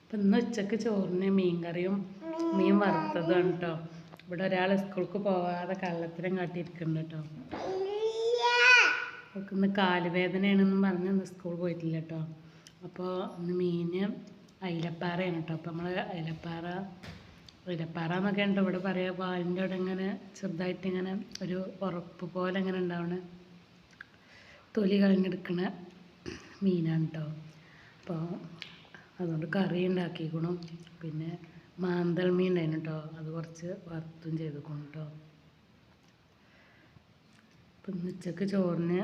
അപ്പം ഇന്ന് ഉച്ചക്ക് ചോറിന് മീൻ കറിയും മീൻ വറുത്തതും കേട്ടോ. ഇവിടെ ഒരാൾ സ്കൂൾക്ക് പോവാതെ കള്ളത്തിനും കാട്ടിയിരിക്കുന്നുണ്ട് കേട്ടോ. അവൾക്ക് ഇന്ന് കാലുവേദനയാണെന്നും പറഞ്ഞ് ഇന്ന് സ്കൂൾ പോയിട്ടില്ല കേട്ടോ. അപ്പോൾ ഇന്ന് മീൻ അയിലപ്പാറയാണ് കേട്ടോ. അപ്പോൾ നമ്മൾ അയിലപ്പാറ എന്നൊക്കെ ഉണ്ടോ ഇവിടെ പറയുക. പാലിൻ്റെ അവിടെ ഇങ്ങനെ ചെറുതായിട്ട് ഇങ്ങനെ ഒരു ഉറപ്പ് പോലെ ഇങ്ങനെ ഉണ്ടാവണ തൊലി കളഞ്ഞെടുക്കണ മീനാണ് കേട്ടോ. അപ്പോൾ അതുകൊണ്ട് കറി ഉണ്ടാക്കിക്കണം. പിന്നെ മാന്തൽ മീൻ ഉണ്ടായിരുന്നു കേട്ടോ, അത് കുറച്ച് വറുത്തും ചെയ്തേക്കണം കേട്ടോ. അപ്പം ഇന്ന് ഉച്ചക്ക് ചോറിന്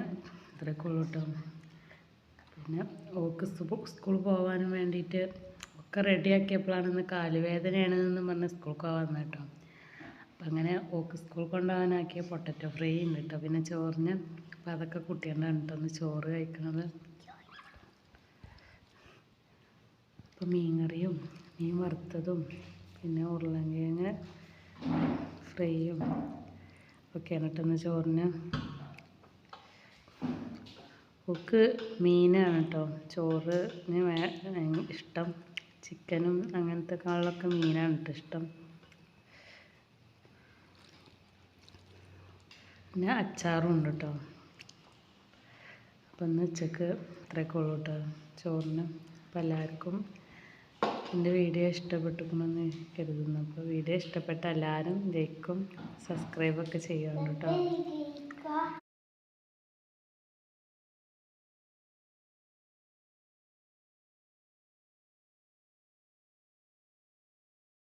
ഇത്രയൊക്കെ ഉള്ളൂ കേട്ടോ. പിന്നെ ഓക്ക് സ്കൂൾ പോകാനും വേണ്ടിയിട്ട് ഒക്കെ റെഡിയാക്കിയപ്പോഴാണ് ഇന്ന് കാലുവേദനയാണെന്ന് പറഞ്ഞ് സ്കൂൾക്ക് പോകാൻ വന്നത് കേട്ടോ. അപ്പം അങ്ങനെ ഓക്ക് സ്കൂൾ കൊണ്ടുപോകാനാക്കിയ പൊട്ടറ്റോ ഫ്രൈ ഉണ്ട് കേട്ടോ. പിന്നെ ചോറിന് അപ്പം അതൊക്കെ കുട്ടികളുടെ കേട്ടോ ഒന്ന് ചോറ് കഴിക്കണത്. അപ്പം മീൻ കറിയും മീൻ വറുത്തതും പിന്നെ ഉരുളൻകിഴങ്ങ് ഫ്രൈയും ഒക്കെയാണ് കേട്ടോ ചോറിന്. ഒക്കെ മീനാണ് കേട്ടോ ചോറിന് ഇഷ്ടം. ചിക്കനും അങ്ങനത്തെ കാളിലൊക്കെ മീനാണ് കേട്ടോ ഇഷ്ടം. പിന്നെ അച്ചാറും ഉണ്ട് കേട്ടോ. അപ്പം ഇന്ന് ഉച്ചക്ക് ഇത്രയൊക്കെ ഉള്ളൂ കേട്ടോ ചോറിന്. അപ്പം എല്ലാവർക്കും എൻ്റെ വീഡിയോ ഇഷ്ടപ്പെട്ടിരിക്കണമെന്ന് കരുതുന്നു. അപ്പോൾ വീഡിയോ ഇഷ്ടപ്പെട്ട എല്ലാവരും ലൈക്കും സബ്സ്ക്രൈബൊക്കെ ചെയ്യാറുണ്ട് കേട്ടോ.